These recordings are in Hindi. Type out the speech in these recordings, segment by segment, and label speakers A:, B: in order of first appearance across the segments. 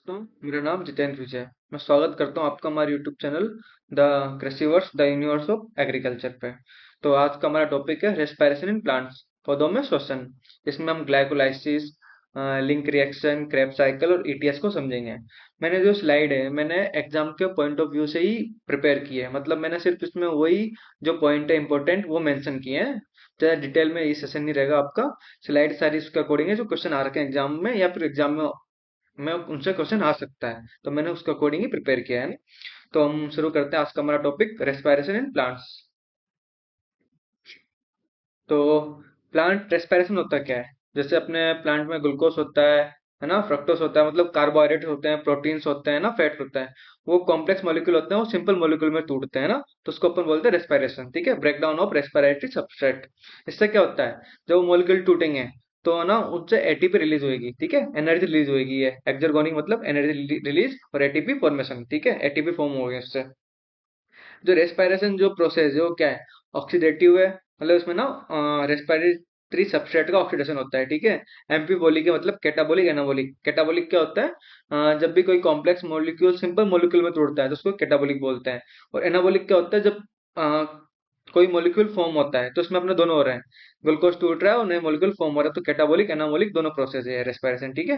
A: दोस्तों, मेरा नाम जितेंद्र विजय है। मैं स्वागत करता हूँ आपका हमारे YouTube channel the Krishiverse the universe of agriculture पे। तो आज का हमारा टॉपिक है रेस्पिरेशन इन प्लांट्स, पौधों में श्वसन। इसमें हम glycolysis, link reaction, Krebs cycle और ईटीएस को समझेंगे। मैंने जो स्लाइड है मैंने एग्जाम के पॉइंट ऑफ व्यू से ही प्रिपेयर की है, मतलब मैंने सिर्फ इसमें वही जो पॉइंट है इंपॉर्टेंट वो मेंशन किए हैं। ज़्यादा डिटेल में ये सेशन नहीं रहेगा आपका। स्लाइड सारी इसके अकॉर्डिंग है जो क्वेश्चन आ रखे हैं एग्जाम में या फिर एग्जाम में उनसे क्वेश्चन आ सकता है, तो मैंने उसके अकॉर्डिंग ही प्रिपेयर किया है ना। तो हम शुरू करते हैं आज का हमारा टॉपिक रेस्पिरेशन इन प्लांट्स। तो प्लांट रेस्पिरेशन होता क्या है? जैसे अपने प्लांट में ग्लूकोज होता है ना, फ्रक्टोज होता है, मतलब कार्बोहाइड्रेट होते हैं, प्रोटीन्स होते हैं ना, फैट होता है। वो कॉम्प्लेक्स मॉलिक्यूल होते हैं, वो सिंपल मॉलिक्यूल में टूटते हैं ना। तो उसको अपन बोलते हैं रेस्पिरेशन। ठीक है, break down of respiratory substrate. इससे क्या होता है, जब वो मॉलिक्यूल टूटेंगे तो ना उससे एटीपी रिलीज होगी। ठीक है, एनर्जी रिलीज होगी। ये एक्सर्गोनिक मतलब एनर्जी रिलीज और एटीपी फॉर्मेशन। ठीक है, एटीपी फॉर्म हो गया इससे। जो रेस्पिरेशन जो प्रोसेस है वो क्या है, ऑक्सीडेटिव है। मतलब इसमें ना रेस्पिरेटरी सबस्ट्रेट का ऑक्सीडेशन होता है। ठीक है, एम्फीबोलिक है मतलब कैटाबोलिक एनाबोलिक। कैटाबोलिक क्या होता है, जब भी कोई कॉम्प्लेक्स मॉलिक्यूल सिंपल मॉलिक्यूल में टूटता है तो उसको कैटाबोलिक बोलते हैं। और एनाबोलिक क्या होता है, जब कोई मॉलिक्यूल फॉर्म होता है तो उसमें अपने दोनों हो रहे हैं, ग्लूकोज टूट रहा है और नए मॉलिक्यूल फॉर्म हो रहा है, तो कैटाबोलिक एनाबोलिक दोनों प्रोसेस है रेस्पिरेशन। ठीक है,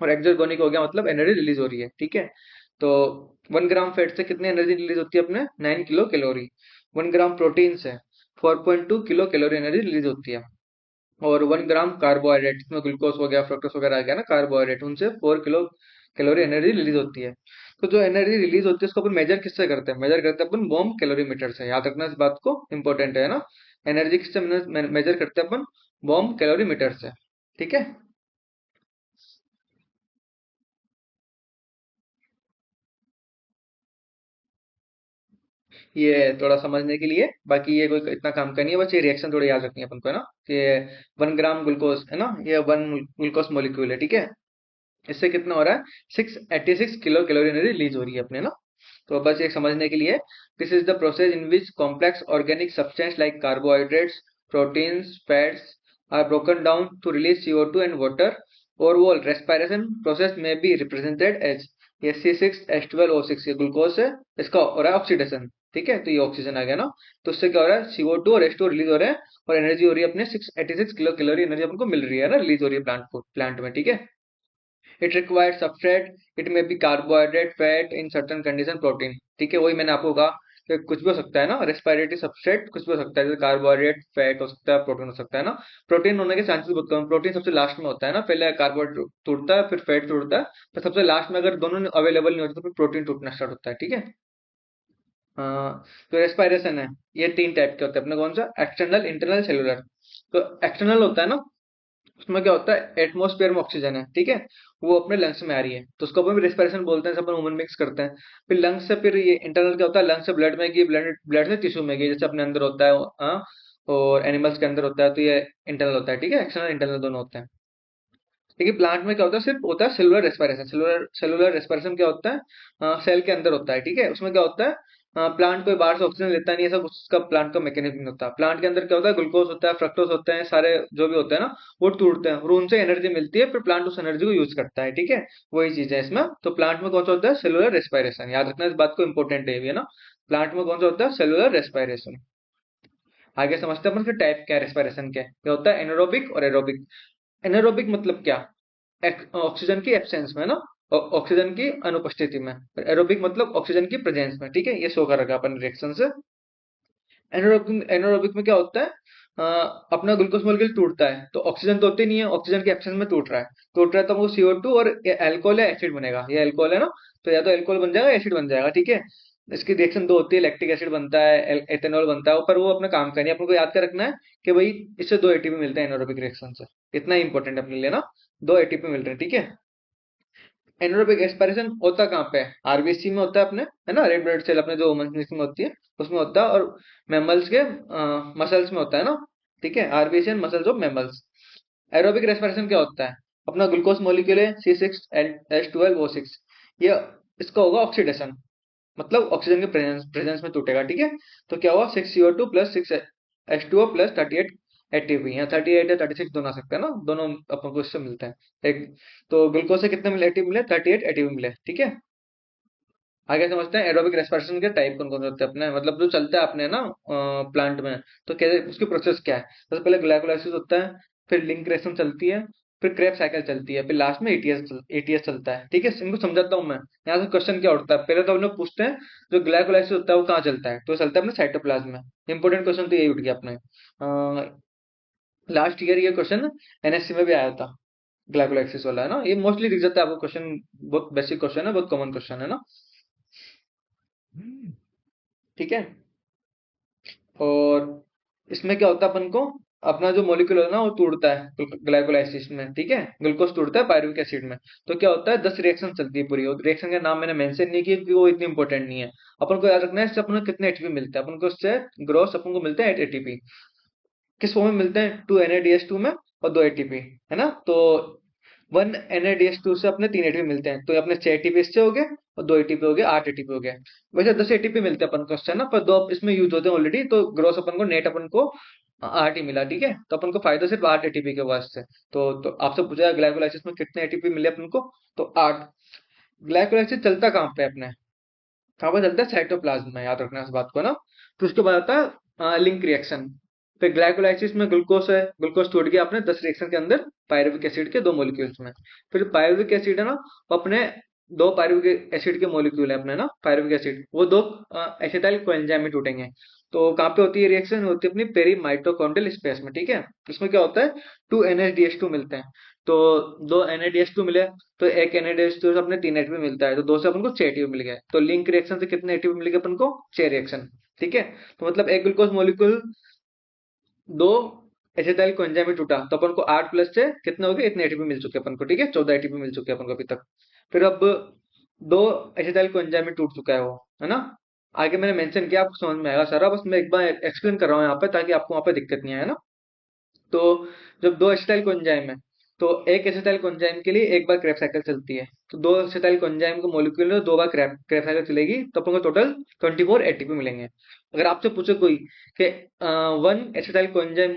A: और एक्सर्गोनिक हो गया मतलब एनर्जी रिलीज हो रही है। ठीक है, तो 1 ग्राम फैट से कितनी एनर्जी रिलीज होती है अपने, 9 किलो कैलोरी। 1 ग्राम प्रोटीन से 4.2 किलो कैलोरी एनर्जी रिलीज होती है। और 1 ग्राम कार्बोहाइड्रेट, इसमें ग्लूकोज हो गया, फ्रक्टोज वगैरह आ गया ना, कार्बोहाइड्रेट, उनसे 4 किलो कैलोरी एनर्जी रिलीज होती है। तो जो एनर्जी रिलीज होती है उसको अपन मेजर किससे करते हैं, मेजर करते हैं अपन बॉम कैलोरीमीटर से। याद रखना इस बात को, इंपॉर्टेंट है ना। एनर्जी किससे मेजर करते हैं अपन, बॉम कैलोरीमीटर से। ठीक है, ये थोड़ा समझने के लिए, बाकी ये कोई इतना काम का नहीं है, बस ये रिएक्शन थोड़ी याद रखनी है अपन को, है ना। कि 1 ग्राम ग्लूकोज है ना, ये 1 ग्लूकोज मॉलिक्यूल है। ठीक है, इससे कितना हो रहा है, 686 किलो कैलोरी एनर्जी रिलीज हो रही है अपने ना। तो बस ये समझने के लिए, this is the process in which complex organic substance like carbohydrates, proteins, fats are broken down to release CO2 and water. Overall respiration process may be represented as, ये C6H12O6, ये ग्लूकोज है, इसका हो रहा है ऑक्सीडेशन। ठीक है, तो ये ऑक्सीजन आ गया ना, तो उससे क्या हो रहा है, CO2 और H2 रिलीज हो रहे हैं और एनर्जी हो रही है अपने 686 किलो कैलोरी एनर्जी अपन को मिल रही है ना, रिलीज हो रही है प्लांट में। ठीक है, it required substrate, it may be carbohydrate, fat, in certain condition protein. ठीक है, वही मैंने आपको कहा कि कुछ भी हो सकता है ना, रेस्पिरेटरी सबस्ट्रेट कुछ भी हो सकता है, जैसे कार्बोहाइड्रेट, फैट हो सकता है, प्रोटीन हो सकता है ना। प्रोटीन होने के चांसेस बहुत कम, प्रोटीन सबसे लास्ट में होता है ना, पहले कार्बोहाइड्रेट टूटता है फिर फैट टूटता है, तो सबसे लास्ट में अगर दोनों अवेलेबल नहीं होते तो फिर प्रोटीन टूटना स्टार्ट होता है। ठीक है, तो रेस्पिरेशन है, ये 3 टाइप के होते हैं अपने, कौन सा, एक्सटर्नल, इंटरनल, सेलुलर। तो एक्सटर्नल होता है ना, उसमें क्या होता है, एटमॉस्फेयर में ऑक्सीजन है। ठीक है, वो अपने लंग्स में आ रही है तो उसको अपन रेस्पिरेशन बोलते हैं, सब अपन ह्यूमन मिक्स करते हैं। फिर लंग्स से, फिर ये इंटरनल क्या होता है, लंग्स से ब्लड में गई, ब्लड ब्लड से टिश्यू में गई, जैसे अपने अंदर होता है और एनिमल्स के अंदर होता है, तो ये इंटरनल होता है। ठीक है, एक्सटर्नल इंटरनल दोनों होते हैं। लेकिन प्लांट में क्या होता है, सिर्फ होता है सेलुलर रेस्पिरेशन। सेलुलर रेस्पिरेशन क्या होता है, सेल के अंदर होता है। ठीक है, उसमें क्या होता है, प्लांट कोई बाहर से ऑक्सीजन लेता नहीं है, सब उसका प्लांट का मैकेनिज्म होता है। प्लांट के अंदर क्या होता है, ग्लूकोज होता है, फ्रक्टोज होते हैं, सारे जो भी होते हैं ना, वो टूटते हैं और उनसे एनर्जी मिलती है, फिर प्लांट उस एनर्जी को यूज करता है। ठीक है, वही चीज है इसमें। तो प्लांट में कौन सा होता है, सेलुलर रेस्पिरेशन। याद रखना इस बात को, इंपॉर्टेंट है ये भी, है ना। प्लांट में कौन सा होता है, सेलुलर रेस्पिरेशन। आगे समझते हैं अपन फिर टाइप क्या रेस्पिरेशन के, क्या होता है, एनारोबिक और एरोबिक। एनारोबिक मतलब क्या, ऑक्सीजन की एब्सेंस में ना, ऑक्सीजन की अनुपस्थिति में। एरोबिक मतलब ऑक्सीजन की प्रेजेंस में। ठीक है, ये शो कर रखा अपन रिएक्शन से। एनारोबिक एनारोबिक में क्या होता है, अपना ग्लूकोज मॉलिक्यूल टूटता है तो ऑक्सीजन तो होती नहीं है, ऑक्सीजन की एब्सेंस में टूट रहा है तो वो CO2 और एल्कोहल या एसिड बनेगा। ये एल्कोहल है ना, तो या तो एल्कोहल बन जाएगा, एसिड बन जाएगा। ठीक है, इसकी रिएक्शन दो होती है, लैक्टिक एसिड बनता है, एथेनॉल बनता है, पर वो अपना काम का नहीं, अपन को याद कर रखना है कि भाई इससे 2 ATP मिलते हैं एनारोबिक रिएक्शन से। इतना ही इंपॉर्टेंट है अपने लिए ना, 2 ATP मिल रहे हैं। ठीक है, एनारोबिक एस्पिरेशन होता कहाँ पे है, आरबीसी में होता है अपने, है ना, रेड ब्लड सेल अपने जो ह्यूमन में होती है उसमें होता है, और मैमल्स के मसल्स में होता है ना। ठीक है, RBC and muscles of mammals. Aerobic respiration क्या होता है, अपना ग्लूकोज मॉलिक्यूल है C6H12O6, ये इसका होगा ऑक्सीडेशन, मतलब ऑक्सीजन के प्रेजेंस प्रेजेंस में टूटेगा। ठीक है, तो क्या हुआ, 6CO2 plus 6H2O plus 38 ATP. यहाँ 38 या 36 दोनों आ सकते हैं ना, दोनों अपन को इससे मिलते हैं। एक तो ग्लूकोज से कितने मिले एटीपी मिले, 38 एटीपी मिले, ठीक है। आगे समझते हैं एरोबिक रेस्पिरेशन के टाइप कौन कौन से होते हैं अपने, मतलब जो चलता है अपने ना प्लांट में, तो क्या उसकी प्रोसेस क्या है। सबसे पहले ग्लाइकोलाइसिस होता है, फिर लिंक रिएक्शन चलती है, फिर क्रेब साइकिल चलती है, फिर लास्ट में एटीएस चलता है, ठीक है। इनको समझाता हूँ मैं। यहाँ से क्वेश्चन क्या उठता है, पहले तो हम लोग पूछते हैं जो ग्लाइकोलाइसिस होता है वो कहाँ चलता है, तो चलता है अपने साइटोप्लाज्म में। इंपॉर्टेंट क्वेश्चन तो यही उठ गया अपने। लास्ट ईयर ये क्वेश्चन एनएससी में भी आया था, ग्लाइकोलाइसिस वाला है ना, ये मोस्टली दिख जाता है आपको क्वेश्चन। बहुत बेसिक क्वेश्चन है, बहुत कॉमन क्वेश्चन है ना, ठीक है। और इसमें क्या होता है अपन को, अपना जो मॉलिक्यूल है ना वो टूटता है ग्लाइकोलाइसिस में, ठीक है। ग्लूकोज टूटता है पायरुविक एसिड में। तो क्या होता है, 10 रिएक्शन चलती है पूरी, और रिएक्शन का नाम मैंने मेंशन नहीं किया क्योंकि वो इतनी इंपॉर्टेंट नहीं है। अपन को याद रखना है इससे अपन को कितने एटीपी मिलते हैं, अपन को इससे ग्रोस अपन को मिलते हैं 8 एटीपी। किस फॉर्म में मिलते हैं, 2 NADH2 में और 2 एटीपी, है ना। तो 1 NADH2 से अपने 3 एटीपी मिलते हैं, तो अपने 6 एटीपी इससे हो गए और 2 एटीपी हो गए, 8 एटीपी हो गए। वैसे 10 एटीपी मिलते हैं अपन को इससे ना, पर 2 इसमें यूज होते हैं ऑलरेडी, तो ग्रोस अपन को नेट अपन को 8 ही मिला, ठीक है। तो अपन को फायदा सिर्फ 8 एटीपी के वास्ते। तो आपसे पूछा ग्लाइकोलाइसिस में कितने एटीपी मिले अपन को, तो 8। ग्लाइकोलाइसिस चलता कहाँ पे अपने, कहाँ पे चलता है, साइटोप्लाज्म में, याद रखना इस बात को ना। तो उसके बाद आता है लिंक रिएक्शन। फिर ग्लाइकोलाइसिस में ग्लूकोज है, ग्लूकोज टूट गया अपने 10 रिएक्शन के अंदर पायरुविक एसिड के 2 मॉलिक्यूल्स में। फिर पायरुविक एसिड है ना, वो अपने 2 पायरुविक एसिड के मॉलिक्यूल है अपने ना, पायरुविक एसिड वो 2 एसिटाइल कोएंजाइम में टूटेंगे। तो कहाँ पे होती है रिएक्शन, होती है अपनी पेरी माइटोकॉन्ड्रियल स्पेस में, ठीक है। इसमें क्या होता है, 2 NADH2 मिलते हैं। तो 2 NADH2 मिले, तो एक NADH2 से अपने 3 एटीपी मिलता है, तो 2 से अपन को 6 एटीपी मिल गए। तो लिंक रिएक्शन से कितने एटीपी मिल गए अपन को, 6 रिएक्शन, ठीक है। तो मतलब एक ग्लूकोज मॉलिक्यूल 2 एसिटाइल कोएंजाइम में टूटा, तो अपन को 8 प्लस 6 कितने हो गए, इतने एटीपी मिल चुके अपन को, ठीक है। 14 एटीपी मिल चुके हैं अपन को अभी तक। फिर अब 2 एसिटाइल कोएंजाइम में टूट चुका है वो, है ना। आगे मैंने मेंशन किया, आपको समझ में आएगा सारा, बस मैं एक बार एक्सप्लेन कर रहा हूँ यहाँ पे ताकि आपको वहाँ पे दिक्कत नहीं आए ना। तो जब 2 एसिटाइल कोएंजाइम है, तो एक एसिटाइल कोएंजाइम के लिए एक बार क्रेब साइकिल चलती है। तो 2 एसिटाइल कोएंजाइम को मॉलिक्यूल में 2 बार क्रेब क्रेब साइकिल चलेगी, तो अपन को टोटल 24 एटीपी मिलेंगे। अगर आपसे पूछे कोई कि 1 एसिटाइल कोएंजाइम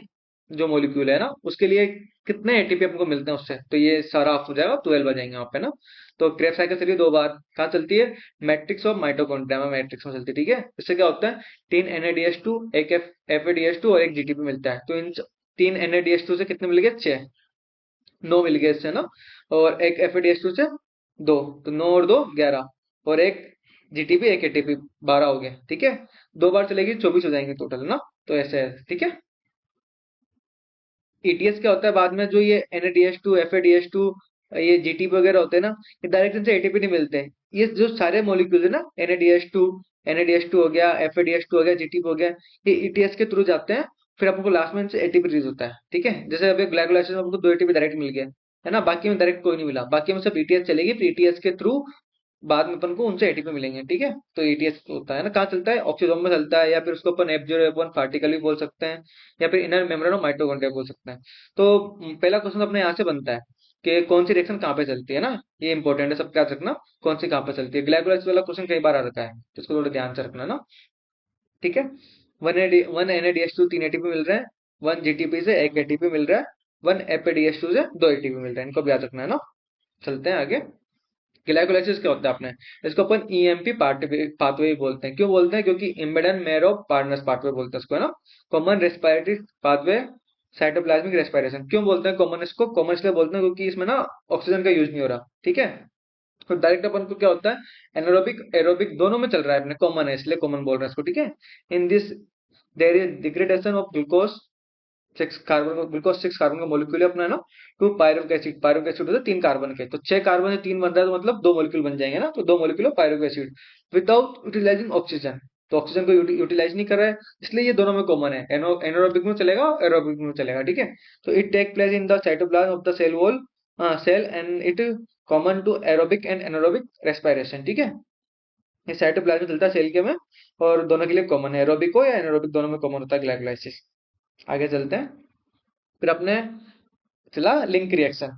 A: जो मॉलिक्यूल है ना, उसके लिए कितने एटीपी अपन को मिलते हैं उससे, तो ये सारा आप हो जाएगा, 12 आ जाएंगे वहाँ पे ना। तो क्रेब साइकिल चलिए 2 बार, कहाँ चलती है, मैट्रिक्स ऑफ माइटोकॉन्ड्रिया में, मैट्रिक्स में चलती है, ठीक है। इससे क्या होता है, 3 NADH2, एक FADH2 और एक GTP मिलता है। तो इन 3 NADH2 से कितने मिल गए, 6, 9 मिल गए इससे ना। और एक FADH2 से 2, तो 9 और 2 11, और एक GTP एक ATP 12 हो गए, ठीक है। 2 बार चलेगी 24 हो जाएंगे टोटल ना। तो ऐसे है, ठीक है। ETS क्या होता है, बाद में जो ये NADH2 FADH2 ये GTP वगैरह होते हैं ना, ये डायरेक्ट इनसे एटीपी नहीं मिलते हैं। ये जो सारे मॉलिक्यूल है ना, NADH2 हो गया, FADH2 हो गया, GTP हो गया, ये ETS के थ्रू जाते हैं। फिर आपको लास्ट में इनसे एटीपी रिलीज होता है, ठीक है। जैसे अभी ग्लाइकोलाइसिस में आपको 2 एटीपी डायरेक्ट मिल गया, है ना, बाकी में डायरेक्ट कोई नहीं मिला, बाकी में सब ETS चलेगी, फिर ETS के थ्रू बाद में अपन को उनसे एटीपी मिलेंगे, ठीक है। तो ETS होता है ना, कहाँ चलता है, ऑक्सीजोम में चलता है, या फिर उसको अपन F0 F1 पार्टिकल भी बोल सकते हैं, या फिर इनर मेम्ब्रेन ऑफ माइटोकॉन्ड्रिया बोल सकते हैं। तो पहला क्वेश्चन अपने यहाँ से बनता है कि कौन सी रिएक्शन कहाँ पे चलती है ना, ये इंपॉर्टेंट है, सब याद रखना, कौन सी कहाँ पे चलती है। ग्लाइकोलाइसिस वाला क्वेश्चन कई बार आ रखा है, तो इसको थोड़ा ध्यान से रखना ना, ठीक है। 1 NADH2 3 एटीपी मिल रहा है, 1 GTP से 1 एटीपी मिल रहा है, 1 FADH2 से 2 एटीपी मिल रहा है, इनको भी याद रखना है ना। चलते हैं आगे। ग्लाइकोलाइसिस क्या होता है अपने, इसको अपन EMP पाथवे बोलते हैं। क्यों बोलते हैं, क्योंकि इम्बेडेड मैरो पार्टनर्स पाथवे बोलते हैं इसको, है ना। Common respiratory pathway, cytoplasmic respiration. क्यों बोलते हैं कॉमन, इसको कॉमन इसलिए बोलते हैं क्योंकि इसमें ना ऑक्सीजन का यूज नहीं हो रहा, ठीक है। तो डायरेक्ट अपन को क्या होता है, एनारोबिक एरोबिक दोनों में चल रहा है अपने, कॉमन है इसलिए कॉमन बोल रहे हैं इसको, ठीक है। In this there is degradation of glucose 6 carbon, glucose 6 carbon का मॉलिक्यूल है अपना, है ना। 2 पायरुविक एसिड, पायरुविक एसिड होता है 3 कार्बन के, तो 6 कार्बन से 3 बन रहा है, तो मतलब 2 मॉलिक्यूल बन जाएंगे ना, तो 2 molecule of pyruvic acid without utilizing oxygen. तो ऑक्सीजन को यूटिलाइज नहीं कर रहा है, इसलिए ये दोनों में कॉमन है, एनारोबिक में चलेगा, एरोबिक में चलेगा, ठीक है। तो it take place in the cytoplasm of the cell wall, cell, and it common to aerobic and anaerobic respiration, ठीक है। ये साइटोप्लाज्म में चलता है सेल के में, और दोनों के लिए कॉमन है, एरोबिक हो या एनारोबिक दोनों में कॉमन होता है ग्लाइकोलाइसिस। आगे चलते हैं। फिर अपने चला लिंक रिएक्शन,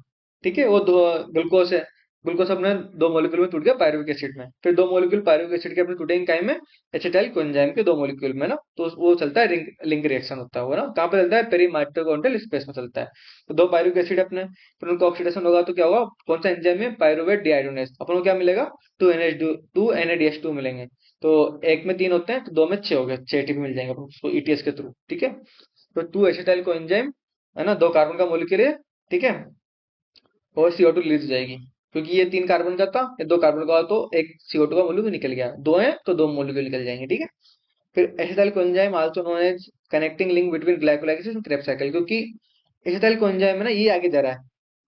A: ठीक है। वो दो ग्लूकोज है, ग्लूकोज अपने दो मॉलिक्यूल में टूट गया पायरुविक एसिड में, फिर दो मॉलिक्यूल पायरुविक एसिड के अपने टूटेंगे काई में, एसिटाइल कोएंजाइम के दो मॉलिक्यूल में ना, तो वो चलता है लिंक रिएक्शन होता है वो ना, कहाँ पे चलता है, पेरी माइटोकॉन्ड्रियल स्पेस में चलता है। तो दो पायरुविक एसिड अपने, फिर उनका ऑक्सीडेशन होगा तो क्या होगा, कौन सा एंजाइम में, पायरुवेट डीहाइड्रोजिनेज, अपन को क्या मिलेगा, 2 NADH2 मिलेंगे। तो एक में 3 होते हैं तो दो में 6 हो गए, 6 ATP मिल जाएंगे अपन को ईटीएस के थ्रू, ठीक है। तो 2 एसिटाइल कोएंजाइम है ना, दो कार्बन का मॉलिक्यूल है, ठीक है, और CO2 रिलीज हो जाएगी, क्योंकि ये 3 कार्बन का था, ये 2 कार्बन का हुआ तो एक CO2 का मॉलिक्यूल निकल गया, दो है तो दो मॉलिक्यूल निकल जाएंगे, ठीक है। फिर acetyl coenzyme also known as connecting link between glycolysis and Krebs cycle, क्योंकि एसिटाइल कोएंजाइम है ना, ये आगे जा रहा है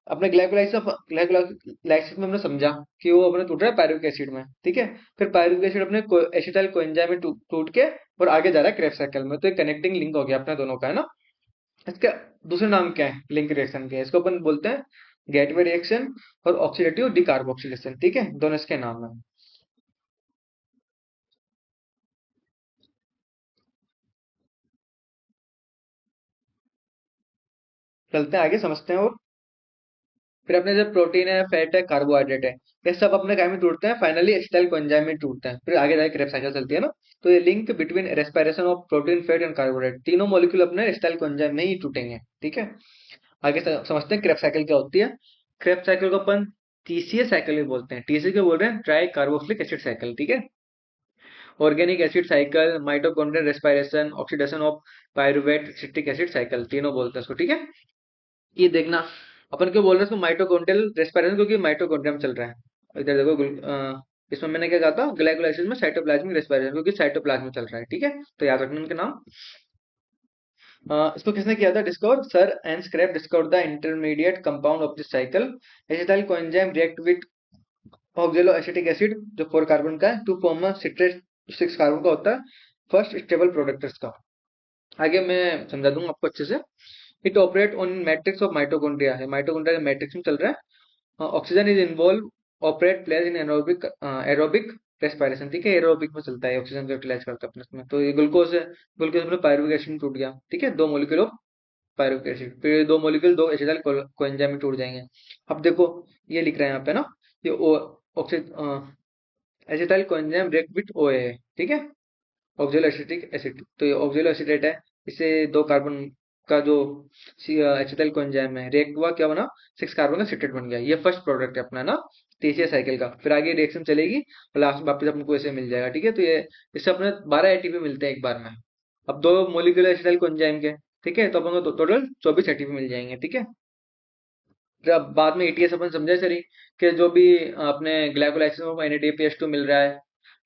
A: अपने ग्लाइकोलाइसिस में, हमने समझा कि वो अपने टूट रहा है पायरुविक एसिड में, ठीक है। फिर पायरुविक एसिड अपने एसिटाइल कोएंजाइम में टूट के और आगे जा रहा है क्रेब्स साइकिल में, तो एक कनेक्टिंग लिंक हो गया अपने दोनों का, है ना। इसका दूसरे नाम क्या है लिंक रिएक्शन के, इसको अपन बोलते हैं गेटवे रिएक्शन और ऑक्सीडेटिव डिकार्बोक्सिलेशन, ठीक है, दोनों इसके नाम है। चलते हैं आगे, समझते हैं। और फिर अपने जो प्रोटीन है, फैट है, कार्बोहाइड्रेट है, ये सब अपने काय में टूटते हैं, फाइनली एसिटाइल कोएंजाइम में टूटते हैं, फिर आगे जाके क्रेब्स साइकिल चलती है ना। तो ये link between respiration of protein, fat and carbohydrate, तीनों मॉलिक्यूल अपने एसिटाइल कोएंजाइम में ही टूटेंगे, ठीक है। आगे समझते हैं क्रेब्स साइकिल क्या होती है। क्रेब्स साइकिल को अपन TCA साइकिल भी बोलते हैं, TCA को बोल रहे हैं ट्राई कार्बोक्सिलिक एसिड साइकिल, ठीक है। Organic acid cycle, mitochondrial respiration, oxidation of pyruvate, citric acid cycle, तीनों बोलते हैं इसको, ठीक है। ये देखना, अपन क्यों बोल रहे हैं इसको माइटोकॉन्ड्रियल रेस्पिरेशन, क्योंकि माइटोकॉन्ड्रियम चल रहा है। इधर देखो इसमें मैंने क्या कहा था, ग्लाइकोलाइसिस में साइटोप्लाज्मिक रेस्पिरेशन, क्योंकि साइटोप्लाज्म में चल रहा है, ठीक है। तो याद रखना उनके नाम। इसको किसने किया था discover, sir and scrap discover the intermediate compound of this cycle. Acetyl coenzyme react with ऑक्जेलो acetic acid जो 4 कार्बन का है, टू फॉर्म सिट्रेट 6 कार्बन का होता है, फर्स्ट स्टेबल प्रोडक्ट इसका। आगे मैं समझा दूंगा आपको अच्छे से। It operate on matrix of mitochondria है, माइटोकॉन्ड्रिया के मैट्रिक्स में चल रहा है। Oxygen is involve, operate plays in aerobic aerobic respiration, ठीक है, एरोबिक में चलता है, ऑक्सीजन को यूटिलाइज करता है अपने इसमें। तो ये ग्लूकोज है, ग्लूकोज में पायरुविक एसिड में टूट गया, ठीक है, दो मॉलिक्यूल ऑफ पायरुविक एसिड, फिर दो मॉलिक्यूल दो एसिटाइल कोएंजाइम में टूट जाएंगे। अब देखो ये लिख रहे हैं यहाँ पे ना, ये acetyl coenzyme react with OA है, ठीक है, ऑक्जेलो एसिटिक एसिड। तो ये ऑक्जेलो एसिटेट है, इससे दो कार्बन का जो एसिटाइल कोएंजाइम है रिएक्ट हुआ, क्या बना, 6 कार्बन का सिट्रेट बन गया। ये फर्स्ट प्रोडक्ट है अपना ना TCA साइकिल का। फिर आगे रिएक्शन चलेगी और लास्ट वापस अपने को ऐसे मिल जाएगा, ठीक है। तो ये इससे अपने 12 ATP मिलते हैं एक बार में। अब दो मोलिकुलर एसिटाइल कोएंजाइम के, ठीक है, तो अपन को टोटल 24 ATP मिल जाएंगे, ठीक है। फिर अब बाद में ETS अपन समझे सरी कि जो भी अपने ग्लाइकोलाइसिस में NADPH2 मिल रहा है,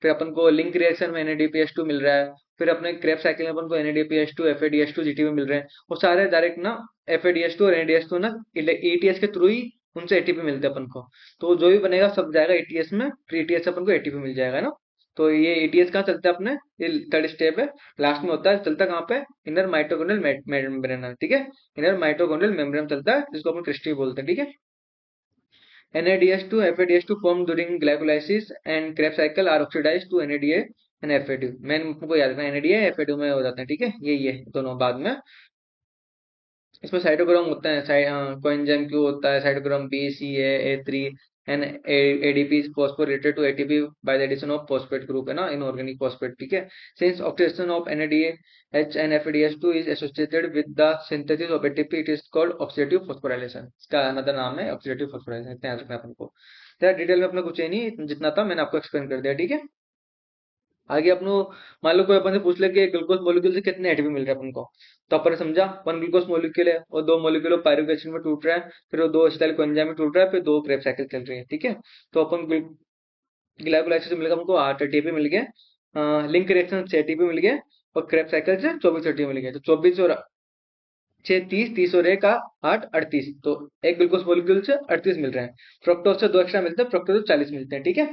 A: फिर अपन को लिंक रिएक्शन में NADPH2 मिल रहा है, फिर अपने क्रेब साइकिल में अपन को NADPH2 FADH2 GTP मिल रहे हैं, वो सारे डायरेक्ट ना FADH2 और NADH2 ना ETS के थ्रू ही उनसे ATP मिलते हैं अपन को। तो जो भी बनेगा सब जाएगा ETS में, फिर ETS से अपन को ATP मिल जाएगा ना। तो ये ETS कहाँ चलता है अपने, ये थर्ड स्टेप है, लास्ट में होता है, चलता कहाँ पे, इनर माइटोकॉन्ड्रियल मेम्ब्रेन, ठीक है, इनर माइटोकॉन्ड्रियल मेम्ब्रेन चलता है, जिसको अपन क्रिस्टी बोलते हैं, ठीक है। NADH2, FADH2 formed during glycolysis and Krebs cycle are oxidized to NADA and FAD। मैंने आपको याद रखना NADA FAD में हो जाते हैं, ठीक है, ये दोनों बाद में। इसमें साइटोक्रोम होता है, कोएंजाइम क्यू होता है, cytochrome B, C, A3 and ADP is phosphorylated to ATP by the addition of phosphate group, है ना, inorganic phosphate, ठीक है। Since oxidation of NADH and FADH2 is associated with the synthesis of ATP, it is called oxidative phosphorylation। इसका अनदर नाम है oxidative phosphorylation, इतना याद रखना अपन को। यार डिटेल में अपना कुछ है नहीं, जितना था मैंने आपको एक्सप्लेन कर दिया, ठीक है। आगे अपन को, मान लो कोई अपन से पूछ ले कि ग्लूकोज मॉलिक्यूल से कितने एटीपी मिल रहे हैं अपन को, तो अपन ने समझा 1 ग्लूकोज मॉलिक्यूल है और 2 मॉलिक्यूल पायरुविक एसिड में टूट रहा है, फिर वो 2 एसिटाइल कोएंजाइम में टूट रहा है, फिर 2 क्रेब साइकिल चल रही है, ठीक है। तो अपन ग्लाइकोलाइसिस से मिलेगा हमको 8 एटीपी मिल गया, लिंक रिएक्शन से एटीपी मिल गया, और क्रेब साइकिल से 24 एटीपी मिल गया। तो 24 और 6 30, 30 और 1 8 38, तो एक ग्लूकोज मॉलिक्यूल से 38 मिल रहे हैं। फ्रक्टोज से 2 एक्स्ट्रा मिलते हैं, फ्रक्टोज से 40 मिलते हैं, ठीक है।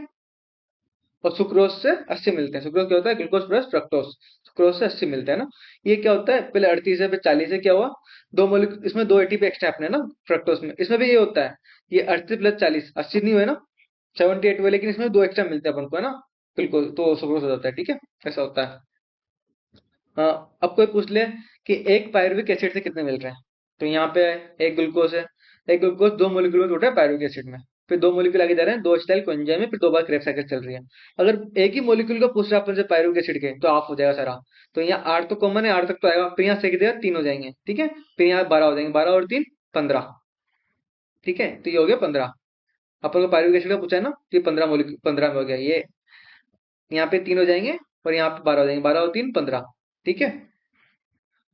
A: और सुक्रोज से 80 मिलते हैं। सुक्रोज क्या होता है, ग्लूकोज प्लस फ्रक्टोज, सुक्रोज से 80 मिलते हैं ना। ये क्या होता है, पहले 38 है फिर 40 है, क्या हुआ, दो मोलिक्यूल, इसमें 2 एटीपी एक्स्ट्रा अपने ना फ्रक्टोज में, इसमें भी ये होता है, ये 38 प्लस 40 80 नहीं हुए ना, 78 हुए, लेकिन इसमें 2 एक्स्ट्रा मिलते हैं अपन को, है ना, बिल्कुल, तो सुक्रोज हो जाता है, ठीक है, ऐसा होता है। अब कोई पूछ ले कि एक पायरुविक एसिड से कितने मिल रहे हैं, तो यहाँ पे एक ग्लूकोज है, एक ग्लूकोज 2 मोलिक्यूल में टूटा है पायरुविक एसिड में, फिर 2 मॉलिक्यूल आगे जा रहे हैं, 2 एसिटाइल कोएंजाइम है, फिर 2 बार क्रेब साइकिल चल रही है। अगर एक ही मॉलिक्यूल का पूछ रहा है अपन से पायरुवेट एसिड के, तो ऑफ हो जाएगा सारा। तो यहाँ 8 तो कॉमन है, 8 तक तो आएगा, फिर यहाँ 6 की जगह 3 हो जाएंगे, ठीक है। फिर यहाँ 12 हो जाएंगे, 12 और 3 15, ठीक है। तो ये हो गया 15। अपन को पायरुवेट एसिड का पूछा है ना, तो ये 15 मॉलिक्यूल 15 में हो गया ये। यहाँ पे 3 हो जाएंगे और यहाँ पे 12 हो जाएंगे, 12 और 3 15, ठीक है।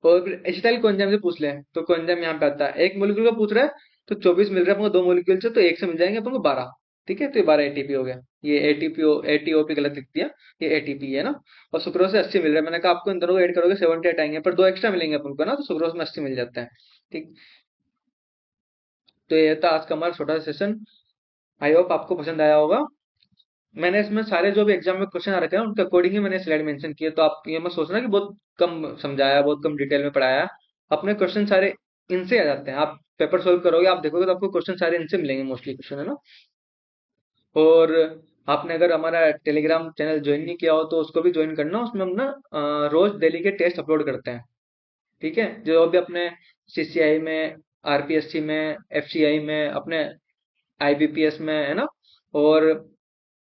A: और फिर एसिटाइल कोएंजाइम से पूछ ले, तो कोएंजाइम यहाँ पे आता है, एक मॉलिक्यूल का पूछ रहा है तो 24 मिल रहा है अपन को 2 मॉलिक्यूल से, तो एक से मिल जाएंगे अपन को 12, ठीक है। तो ये 12 एटीपी हो गया। ये एटीपी एटीओपी गलत लिख दिया, ये एटीपी है ना। और सुक्रोज से 80 मिल रहा है, मैंने कहा आपको इन दोनों को ऐड करोगे 78 आएंगे, पर 2 एक्स्ट्रा मिलेंगे अपन को ना, तो सुक्रोज में 80 मिल जाता है, ठीक। तो ये था आज का हमारा छोटा सा सेशन। आई होप आपको पसंद आया होगा। मैंने इसमें सारे जो भी एग्जाम में क्वेश्चन आ रखे हैं उनके अकॉर्डिंग ही मैंने स्लाइड मेंशन किए, तो आप ये मत सोचना कि बहुत कम समझाया, बहुत कम डिटेल में पढ़ाया। अपने क्वेश्चन सारे इनसे आ जाते हैं। आप पेपर सोल्व करोगे, आप देखोगे तो आपको क्वेश्चन सारे इनसे मिलेंगे, मोस्टली क्वेश्चन, है ना। और आपने अगर हमारा टेलीग्राम चैनल ज्वाइन नहीं किया हो तो उसको भी ज्वाइन करना। उसमें हम ना रोज डेली के टेस्ट अपलोड करते हैं, ठीक है। जो भी अपने सीसीआई में, आरपीएससी में, एफसीआई में, अपने आईबीपीएस में, है ना। और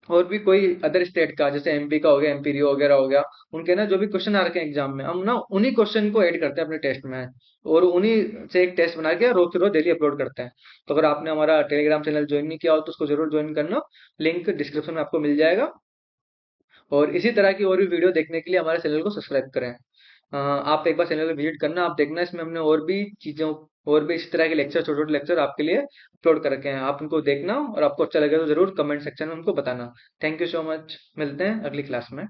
A: और भी कोई अदर स्टेट का, जैसे एमपी का हो गया, एमपी रियो वगैरह हो गया, उनके ना जो भी क्वेश्चन आ रखे हैं एग्जाम में, हम ना उन्हीं क्वेश्चन को ऐड करते हैं अपने टेस्ट में, और उन्हीं से एक टेस्ट बना के रोज के रोज डेली अपलोड करते हैं। तो अगर आपने हमारा टेलीग्राम चैनल ज्वाइन नहीं किया हो तो उसको जरूर ज्वाइन करना, लिंक डिस्क्रिप्शन में आपको मिल जाएगा। और इसी तरह की और भी वीडियो देखने के लिए हमारे चैनल को सब्सक्राइब करें। आप एक बार चैनल विजिट करना, आप देखना, इसमें हमने और भी चीजों, और भी इस तरह के लेक्चर, छोटे छोटे लेक्चर आपके लिए अपलोड कर रखे हैं। आप उनको देखना, और आपको अच्छा लगे तो जरूर कमेंट सेक्शन में उनको बताना। थैंक यू सो मच, मिलते हैं अगली क्लास में।